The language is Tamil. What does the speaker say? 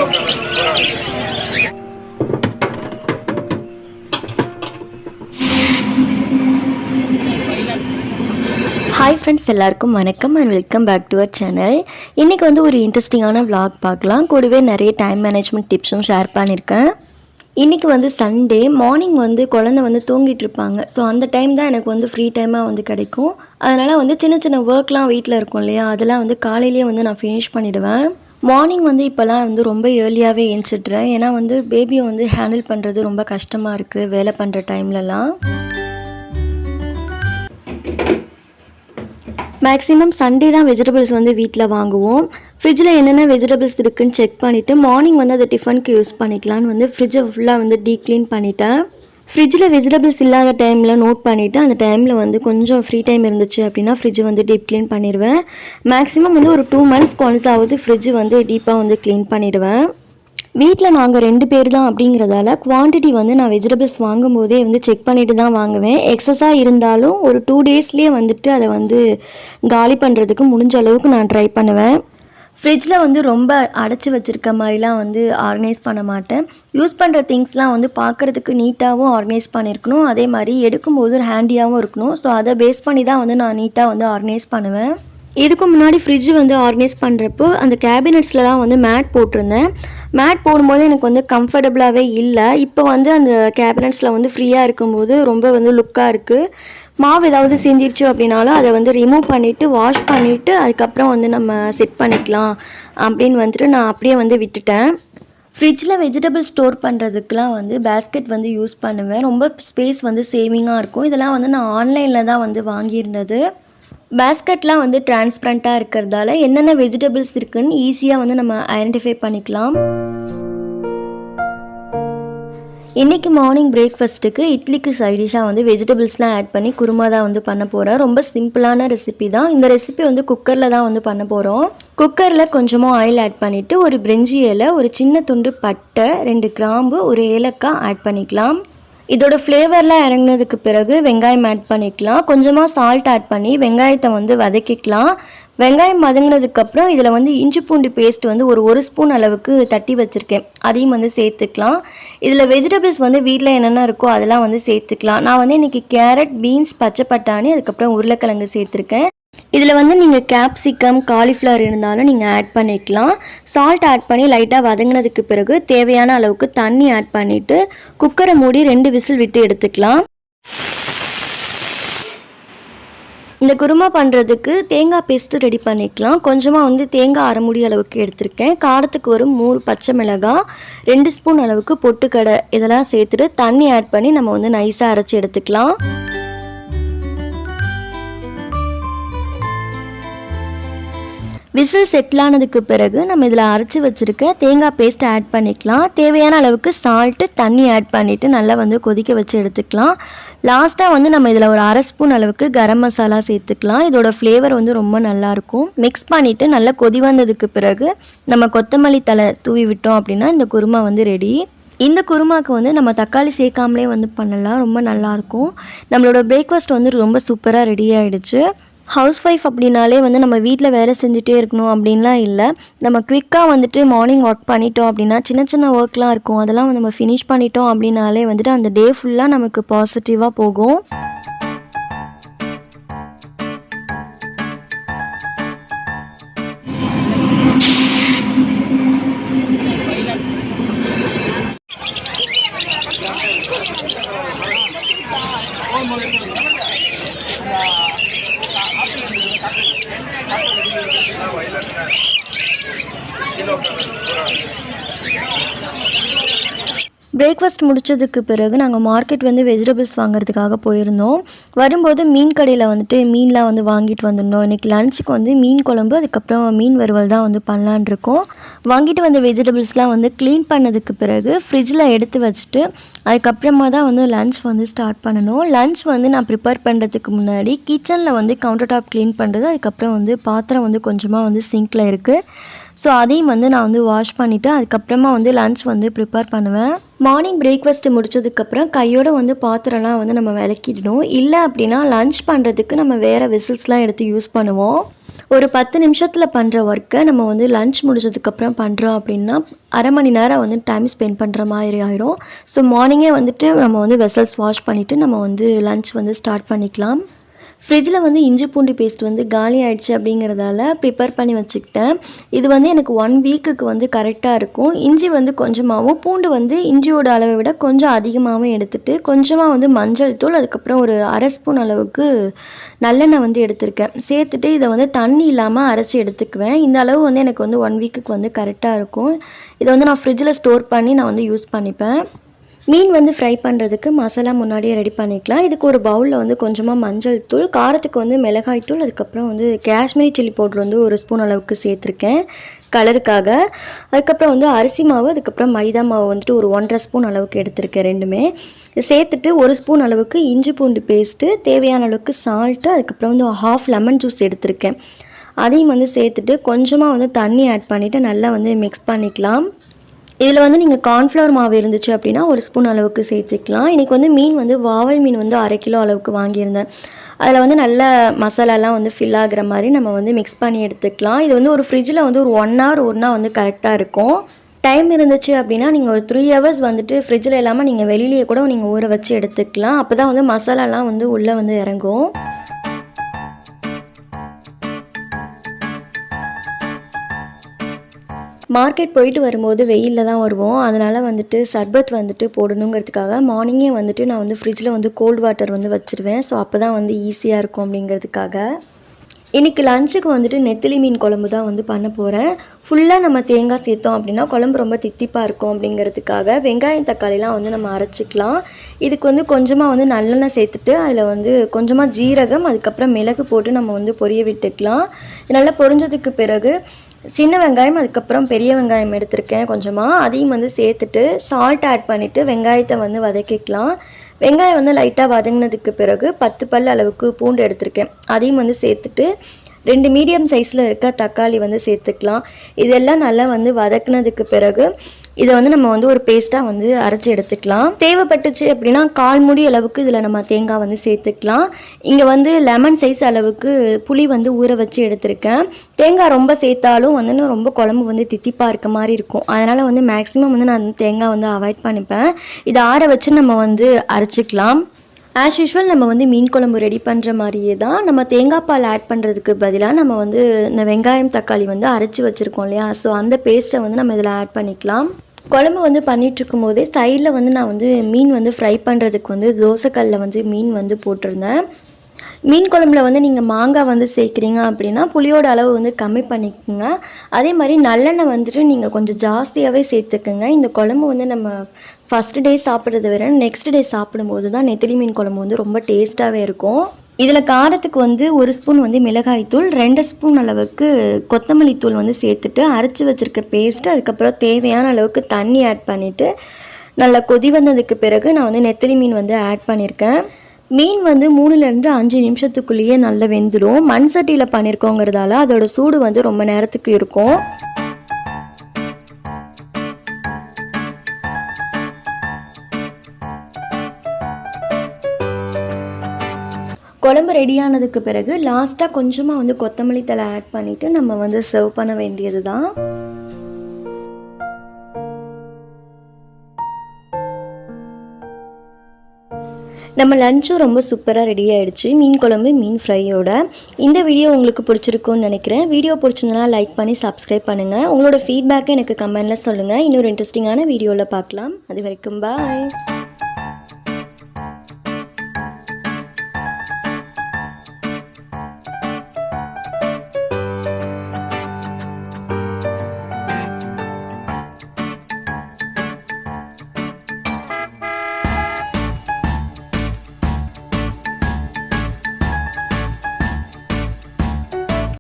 ஹாய் ஃப்ரெண்ட்ஸ், எல்லாருக்கும் வணக்கம் and welcome back to our channel. இன்றைக்கி வந்து ஒரு இன்ட்ரெஸ்டிங்கான vlog பார்க்கலாம். கூடவே நிறைய டைம் மேனேஜ்மெண்ட் டிப்ஸும் ஷேர் பண்ணியிருக்கேன். இன்றைக்கி வந்து சண்டே மார்னிங் வந்து குழந்தை வந்து தூங்கிட்டு இருப்பாங்க. ஸோ அந்த டைம் தான் எனக்கு வந்து ஃப்ரீ டைமாக வந்து கிடைக்கும். அதனால் வந்து சின்ன சின்ன ஒர்க்லாம் வீட்டில் இருக்கும் இல்லையா, அதெல்லாம் வந்து காலையிலேயே வந்து நான் ஃபினிஷ் பண்ணிவிடுவேன். மார்னிங் வந்து இப்போலாம் வந்து ரொம்ப ஏர்லியாகவே எழுந்திரிச்சிட்றேன். ஏன்னா வந்து பேபியை வந்து ஹேண்டில் பண்ணுறது ரொம்ப கஷ்டமாக இருக்குது வேலை பண்ணுற டைம்லலாம். மேக்ஸிமம் சண்டே தான் வெஜிடபிள்ஸ் வந்து வீட்டில் வாங்குவோம். ஃப்ரிட்ஜில் என்னென்ன வெஜிடபிள்ஸ் இருக்குதுன்னு செக் பண்ணிவிட்டு மார்னிங் வந்து அதை டிஃபனுக்கு யூஸ் பண்ணிக்கலான்னு வந்து ஃப்ரிட்ஜை ஃபுல்லாக வந்து டீக்ளீன் பண்ணிட்டேன். ஃப்ரிட்ஜில் வெஜிடபிள்ஸ் இல்லாத டைமில் நோட் பண்ணிவிட்டு அந்த டைமில் வந்து கொஞ்சம் ஃப்ரீ டைம் இருந்துச்சு அப்படின்னா ஃப்ரிட்ஜை வந்து டீப் க்ளீன் பண்ணிடுவேன். மேக்ஸிமம் வந்து ஒரு 2 monthsக்கு ஒன்ஸ் ஆகுது ஃப்ரிட்ஜு வந்து டீப்பாக வந்து க்ளீன் பண்ணிவிடுவேன். வீட்டில் நாங்கள் 2 பேர் தான் அப்படிங்கிறதால குவான்டிட்டி வந்து நான் வெஜிடபிள்ஸ் வாங்கும்போதே வந்து செக் பண்ணிட்டு தான் வாங்குவேன். எக்ஸஸாக இருந்தாலும் ஒரு 2 daysலேயே வந்துட்டு அதை வந்து காலி பண்ணுறதுக்கு முடிஞ்ச அளவுக்கு நான் ட்ரை பண்ணுவேன். ஃப்ரிட்ஜில் வந்து ரொம்ப அடைச்சி வச்சுருக்க மாதிரிலாம் வந்து ஆர்கனைஸ் பண்ண மாட்டேன். யூஸ் பண்ணுற திங்ஸ்லாம் வந்து பார்க்குறதுக்கு நீட்டாகவும் ஆர்கனைஸ் பண்ணியிருக்கணும். அதே மாதிரி எடுக்கும்போது ஹேண்டியாகவும் இருக்கணும். ஸோ அதை பேஸ் பண்ணி தான் வந்து நான் நீட்டாக வந்து ஆர்கனைஸ் பண்ணுவேன். இதுக்கு முன்னாடி ஃப்ரிட்ஜ் வந்து ஆர்கனைஸ் பண்ணுறப்போ அந்த கேபினட்ஸில் தான் வந்து மேட் போட்டிருந்தேன். மேட் போடும்போது எனக்கு வந்து கம்ஃபர்டபுளாகவே இல்லை. இப்போ வந்து அந்த கேபினட்ஸில் வந்து ஃப்ரீயாக இருக்கும்போது ரொம்ப வந்து லுக்காக இருக்குது. மாவு ஏதாவது சிந்திருச்சு அப்படின்னாலும் அதை வந்து ரிமூவ் பண்ணிவிட்டு வாஷ் பண்ணிவிட்டு அதுக்கப்புறம் வந்து நம்ம செட் பண்ணிக்கலாம் அப்படின்னு வந்துட்டு நான் அப்படியே வந்து விட்டுட்டேன். ஃப்ரிட்ஜில் வெஜிடபிள் ஸ்டோர் பண்ணுறதுக்கெலாம் வந்து பேஸ்கெட் வந்து யூஸ் பண்ணுவேன். ரொம்ப ஸ்பேஸ் வந்து சேவிங்காக இருக்கும். இதெல்லாம் வந்து நான் ஆன்லைனில் தான் வந்து வாங்கியிருந்தது. பேஸ்கெட்லாம் வந்து டிரான்ஸ்பரண்ட்டாக இருக்கிறதால என்னென்ன வெஜிடபிள்ஸ் இருக்குதுன்னு ஈஸியாக வந்து நம்ம ஐடென்டிஃபை பண்ணிக்கலாம். இன்றைக்கி மார்னிங் பிரேக்ஃபாஸ்ட்டுக்கு இட்லிக்கு சைடிஷாக வந்து வெஜிடபிள்ஸ்லாம் ஆட் பண்ணி குருமா தான் வந்து பண்ண போகிறேன். ரொம்ப சிம்பிளான ரெசிபி தான். இந்த ரெசிபி வந்து குக்கரில் தான் வந்து பண்ண போகிறோம். குக்கரில் கொஞ்சமாக ஆயில் ஆட் பண்ணிவிட்டு ஒரு பிரிஞ்சி இலை, ஒரு சின்ன துண்டு பட்டை, 2 கிராம்பு, ஒரு ஏலக்காய் ஆட் பண்ணிக்கலாம். இதோட ஃப்ளேவர்லாம் இறங்கினதுக்கு பிறகு வெங்காயம் ஆட் பண்ணிக்கலாம். கொஞ்சமாக சால்ட் ஆட் பண்ணி வெங்காயத்தை வந்து வதக்கிக்கலாம். வெங்காயம் வதங்கினதுக்கப்புறம் இதில் வந்து இஞ்சி பூண்டு பேஸ்ட் வந்து ஒரு ஸ்பூன் அளவுக்கு தட்டி வச்சுருக்கேன். அதையும் வந்து சேர்த்துக்கலாம். இதில் வெஜிடபிள்ஸ் வந்து வீட்டில் என்னென்ன இருக்கோ அதெல்லாம் வந்து சேர்த்துக்கலாம். நான் வந்து இன்றைக்கி கேரட், பீன்ஸ், பச்சை பட்டாணி, அதுக்கப்புறம் உருளைக்கிழங்கு சேர்த்துருக்கேன். இதில் வந்து நீங்கள் கேப்சிகம், காலிஃப்ளவர் இருந்தாலும் நீங்கள் ஆட் பண்ணிக்கலாம். சால்ட் ஆட் பண்ணி லைட்டாக வதங்கினதுக்கு பிறகு தேவையான அளவுக்கு தண்ணி ஆட் பண்ணிவிட்டு குக்கரை மூடி 2 விசில் விட்டு எடுத்துக்கலாம். இந்த குருமா பண்ணுறதுக்கு தேங்காய் பேஸ்ட்டு ரெடி பண்ணிக்கலாம். கொஞ்சமாக வந்து தேங்காய் அரை மூடி அளவுக்கு எடுத்திருக்கேன். காரத்துக்கு ஒரு 3 பச்சை மிளகாய், 2 ஸ்பூன் அளவுக்கு பொட்டுக்கடை இதெல்லாம் சேர்த்துட்டு தண்ணி ஆட் பண்ணி நம்ம வந்து நைஸாக அரைச்சி எடுத்துக்கலாம். விசில் செட்டில் ஆனதுக்கு பிறகு நம்ம இதில் அரைச்சி வச்சுருக்க தேங்காய் பேஸ்ட் ஆட் பண்ணிக்கலாம். தேவையான அளவுக்கு சால்ட்டு, தண்ணி ஆட் பண்ணிவிட்டு நல்லா வந்து கொதிக்க வச்சு எடுத்துக்கலாம். லாஸ்ட்டாக வந்து நம்ம இதில் ஒரு அரை ஸ்பூன் அளவுக்கு கரம் மசாலா சேர்த்துக்கலாம். இதோட ஃப்ளேவர் வந்து ரொம்ப நல்லாயிருக்கும். மிக்ஸ் பண்ணிவிட்டு நல்லா கொதி வந்ததுக்கு பிறகு நம்ம கொத்தமல்லி தழை தூவி விட்டோம் அப்படின்னா இந்த குருமா வந்து ரெடி. இந்த குருமாவுக்கு வந்து நம்ம தக்காளி சேர்க்காமலே வந்து பண்ணலாம். ரொம்ப நல்லாயிருக்கும். நம்மளோட பிரேக்ஃபாஸ்ட் வந்து ரொம்ப சூப்பராக ரெடி ஆகிடுச்சு. ஹவுஸ் ஒய்ஃப் அப்படின்னாலே வந்து நம்ம வீட்டில் வேலை செஞ்சுட்டே இருக்கணும் அப்படின்லாம் இல்லை. நம்ம குவிக்காக வந்துட்டு மார்னிங் ஒர்க் பண்ணிட்டோம் அப்படின்னா சின்ன சின்ன ஒர்க்லாம் இருக்கும், அதெல்லாம் நம்ம ஃபினிஷ் பண்ணிட்டோம் அப்படின்னாலே வந்துட்டு அந்த டே ஃபுல்லாக நமக்கு பாசிட்டிவாக போகும். பிரேக்ஃபாஸ்ட் முடித்ததுக்கு பிறகு நாங்கள் மார்க்கெட் வந்து வெஜிடபிள்ஸ் வாங்குறதுக்காக போயிருந்தோம். வரும்போது மீன் கடையில் வந்துட்டு மீன்லாம் வந்து வாங்கிட்டு வந்துருந்தோம். இன்றைக்கி லஞ்சுக்கு வந்து மீன் குழம்பு, அதுக்கப்புறம் மீன் வறுவல் தான் வந்து பண்ணலான் இருக்கோம். வாங்கிட்டு வந்த வெஜிடபிள்ஸ்லாம் வந்து க்ளீன் பண்ணதுக்கு பிறகு ஃப்ரிட்ஜில் எடுத்து வச்சுட்டு அதுக்கப்புறமா தான் வந்து லஞ்ச் வந்து ஸ்டார்ட் பண்ணணும். லஞ்ச் வந்து நான் ப்ரிப்பேர் பண்ணுறதுக்கு முன்னாடி கிச்சனில் வந்து கவுண்டர் டாப் க்ளீன் பண்ணுறது, அதுக்கப்புறம் வந்து பாத்திரம் வந்து கொஞ்சமாக வந்து சிங்கில் இருக்குது. ஸோ அதையும் வந்து நான் வந்து வாஷ் பண்ணிவிட்டு அதுக்கப்புறமா வந்து லன்ச் வந்து ப்ரிப்பேர் பண்ணுவேன். மார்னிங் பிரேக்ஃபாஸ்ட்டு முடிச்சதுக்கப்புறம் கையோடு வந்து பாத்திரம்லாம் வந்து நம்ம விளக்கிடணும். இல்லை அப்படின்னா லன்ச் பண்ணுறதுக்கு நம்ம வேறு வெசல்ஸ்லாம் எடுத்து யூஸ் பண்ணுவோம். ஒரு 10 நிமிஷத்தில் பண்ணுற ஒர்க்கை நம்ம வந்து லன்ச் முடிச்சதுக்கப்புறம் பண்ணுறோம் அப்படின்னா அரை மணி நேரம் வந்து டைம் ஸ்பெண்ட் பண்ணுற மாதிரி ஆயிடும். ஸோ மார்னிங்கே வந்துட்டு நம்ம வந்து வெசல்ஸ் வாஷ் பண்ணிவிட்டு நம்ம வந்து லன்ச் வந்து ஸ்டார்ட் பண்ணிக்கலாம். ஃப்ரிட்ஜில் வந்து இஞ்சி பூண்டு பேஸ்ட் வந்து காலி ஆகிடுச்சு அப்படிங்கிறதால ப்ரிப்பேர் பண்ணி வச்சுக்கிட்டேன். இது வந்து எனக்கு 1 வீக்குக்கு வந்து கரெக்டாக இருக்கும். இஞ்சி வந்து கொஞ்சமாகவும் பூண்டு வந்து இஞ்சியோட அளவை விட கொஞ்சம் அதிகமாகவும் எடுத்துகிட்டு கொஞ்சமாக வந்து மஞ்சள் தூள் அதுக்கப்புறம் ஒரு அரை ஸ்பூன் அளவுக்கு நல்லெண்ணெய் வந்து எடுத்திருக்கேன். சேர்த்துட்டு இதை வந்து தண்ணி இல்லாமல் அரைச்சி எடுத்துக்குவேன். இந்த அளவு வந்து எனக்கு வந்து 1 வீக்குக்கு வந்து கரெக்டாக இருக்கும். இதை வந்து நான் ஃப்ரிட்ஜில் ஸ்டோர் பண்ணி நான் வந்து யூஸ் பண்ணிப்பேன். மீன் வந்து ஃப்ரை பண்ணுறதுக்கு மசாலா முன்னாடியே ரெடி பண்ணிக்கலாம். இதுக்கு ஒரு பவுலில் வந்து கொஞ்சமாக மஞ்சள் தூள், காரத்துக்கு வந்து மிளகாய் தூள், அதுக்கப்புறம் வந்து காஷ்மீரி சில்லி பவுடர் வந்து 1 ஸ்பூன் அளவுக்கு சேர்த்துருக்கேன் கலருக்காக. அதுக்கப்புறம் வந்து அரிசி மாவு, அதுக்கப்புறம் மைதா மாவு வந்துட்டு ஒரு 1.5 ஸ்பூன் அளவுக்கு எடுத்திருக்கேன் ரெண்டுமே. சேர்த்துட்டு 1 ஸ்பூன் அளவுக்கு இஞ்சி பூண்டு பேஸ்ட்டு, தேவையான அளவுக்கு சால்ட்டு, அதுக்கப்புறம் வந்து 1/2 லெமன் ஜூஸ் எடுத்திருக்கேன். அதையும் வந்து சேர்த்துட்டு கொஞ்சமாக வந்து தண்ணி ஆட் பண்ணிவிட்டு நல்லா வந்து மிக்ஸ் பண்ணிக்கலாம். இதில் வந்து நீங்கள் கார்ன்ஃப்ளவர் மாவு இருந்துச்சு அப்படின்னா 1 ஸ்பூன் அளவுக்கு சேர்த்துக்கலாம். இன்றைக்கி வந்து மீன் வந்து வாவல் மீன் வந்து 1/2 கிலோ அளவுக்கு வாங்கியிருந்தேன். அதில் வந்து நல்ல மசாலாலாம் வந்து ஃபில் ஆகிற மாதிரி நம்ம வந்து மிக்ஸ் பண்ணி எடுத்துக்கலாம். இது வந்து ஒரு ஃப்ரிட்ஜில் வந்து ஒரு 1 hour ஊறினா வந்து கரெக்டாக இருக்கும். டைம் இருந்துச்சு அப்படின்னா நீங்கள் ஒரு 3 hours வந்துட்டு ஃப்ரிட்ஜில் இல்லாமல் நீங்கள் வெளியிலேயே கூட நீங்கள் ஊற வச்சு எடுத்துக்கலாம். அப்போ தான் வந்து மசாலாலாம் வந்து உள்ளே வந்து இறங்கும். மார்க்கெட் போயிட்டு வரும்போது வெயிலில் தான் வருவோம். அதனால் வந்துட்டு சர்பத் வந்துட்டு போடணுங்கிறதுக்காக மார்னிங்கே வந்துட்டு நான் வந்து ஃப்ரிட்ஜில் வந்து கோல்டு வாட்டர் வந்து வச்சுருவேன். ஸோ அப்போ தான் வந்து ஈஸியாக இருக்கும் அப்படிங்கிறதுக்காக. இன்றைக்கி லஞ்சுக்கு வந்துட்டு நெத்திலி மீன் குழம்பு தான் வந்து பண்ண போகிறேன். ஃபுல்லாக நம்ம தேங்காய் சேர்த்தோம் அப்படின்னா குழம்பு ரொம்ப தித்திப்பாக இருக்கும் அப்படிங்கிறதுக்காக வெங்காயம் தக்காளிலாம் வந்து நம்ம அரைச்சிக்கலாம். இதுக்கு வந்து கொஞ்சமாக வந்து நல்லெண்ணெய் சேர்த்துட்டு அதில் வந்து கொஞ்சமாக ஜீரகம் அதுக்கப்புறம் மிளகு போட்டு நம்ம வந்து பொரிய விட்டுக்கலாம். நல்லா பொரிஞ்சதுக்கு பிறகு சின்ன வெங்காயம் அதுக்கப்புறம் பெரிய வெங்காயம் எடுத்திருக்கேன் கொஞ்சமாக, அதையும் வந்து சேர்த்துட்டு சால்ட் ஆட் பண்ணிவிட்டு வெங்காயத்தை வந்து வதக்கிக்கலாம். வெங்காயம் வந்து லைட்டாக வதங்கினதுக்கு பிறகு 10 பல் அளவுக்கு பூண்டு எடுத்திருக்கேன். அதையும் வந்து சேர்த்துட்டு 2 மீடியம் சைஸில் இருக்க தக்காளி வந்து சேர்த்துக்கலாம். இதெல்லாம் நல்லா வந்து வதக்குனதுக்கு பிறகு இதை வந்து நம்ம வந்து ஒரு பேஸ்ட்டாக வந்து அரைச்சி எடுத்துக்கலாம். தேவைப்பட்டுச்சு அப்படின்னா 1/4 மூடி அளவுக்கு இதில் நம்ம தேங்காய் வந்து சேர்த்துக்கலாம். இங்கே வந்து லெமன் சைஸ் அளவுக்கு புளி வந்து ஊற வச்சு எடுத்திருக்கேன். தேங்காய் ரொம்ப சேர்த்தாலும் வந்து ரொம்ப குழம்பு வந்து தித்திப்பாக இருக்க மாதிரி இருக்கும். அதனால் வந்து மேக்ஸிமம் வந்து நான் தேங்காய் வந்து அவாய்ட் பண்ணிப்பேன். இதை ஆற வச்சு நம்ம வந்து அரைச்சிக்கலாம். ஆஸ் யூஷுவல் நம்ம வந்து மீன் குழம்பு ரெடி பண்ணுற மாதிரியே தான் நம்ம தேங்காய் பால் ஆட் பண்ணுறதுக்கு பதிலாக நம்ம வந்து இந்த வெங்காயம் தக்காளி வந்து அரைச்சி வச்சுருக்கோம் இல்லையா, ஸோ அந்த பேஸ்ட்டை வந்து நம்ம இதில் ஆட் பண்ணிக்கலாம். குழம்பு வந்து பண்ணிகிட்ருக்கும் போதே சைடில் வந்து நான் வந்து மீன் வந்து ஃப்ரை பண்ணுறதுக்கு வந்து தோசைக்கல்லில் வந்து மீன் வந்து போட்டிருந்தேன். மீன் குழம்புல வந்து நீங்கள் மாங்காய் வந்து சேர்க்குறீங்க அப்படின்னா புளியோட அளவு வந்து கம்மி பண்ணிக்கோங்க. அதே மாதிரி நல்லெண்ணெய் வந்துட்டு நீங்கள் கொஞ்சம் ஜாஸ்தியாகவே சேர்த்துக்குங்க. இந்த குழம்பு வந்து நம்ம ஃபஸ்ட்டு டே சாப்பிட்றத விட நெக்ஸ்ட் டே சாப்பிடும்போது தான் நெத்திலி மீன் குழம்பு வந்து ரொம்ப டேஸ்ட்டாகவே இருக்கும். இதில் காரத்துக்கு வந்து 1 ஸ்பூன் வந்து மிளகாய்த்தூள், 2 ஸ்பூன் அளவுக்கு கொத்தமல்லி தூள் வந்து சேர்த்துட்டு அரைச்சி வச்சுருக்க பேஸ்ட்டு, அதுக்கப்புறம் தேவையான அளவுக்கு தண்ணி ஆட் பண்ணிவிட்டு நல்லா கொதி வந்ததுக்கு பிறகு நான் வந்து நெத்திலி மீன் வந்து ஆட் பண்ணியிருக்கேன். மீன் வந்து 3லேருந்து 5 நிமிஷத்துக்குள்ளேயே நல்லா வெந்துடும். மண் சட்டியில் பண்ணியிருக்கோங்கிறதால அதோட சூடு வந்து ரொம்ப நேரத்துக்கு இருக்கும். குழம்பு ரெடியானதுக்கு பிறகு லாஸ்ட்டாக கொஞ்சமாக வந்து கொத்தமல்லி தழை ஆட் பண்ணிவிட்டு நம்ம வந்து சர்வ் பண்ண வேண்டியது தான். நம்ம லஞ்சும் ரொம்ப சூப்பராக ரெடி ஆகிடுச்சு. மீன் குழம்பு மீன் ஃப்ரையோட. இந்த வீடியோ உங்களுக்கு பிடிச்சிருக்குன்னு நினைக்கிறேன். வீடியோ பிடிச்சிருந்தனா லைக் பண்ணி சப்ஸ்கிரைப் பண்ணுங்கள். உங்களோட ஃபீட்பேக்கை எனக்கு கமெண்டில் சொல்லுங்கள். இன்னொரு இன்ட்ரெஸ்டிங்கான வீடியோவில் பார்க்கலாம். அது வரைக்கும் பாய்.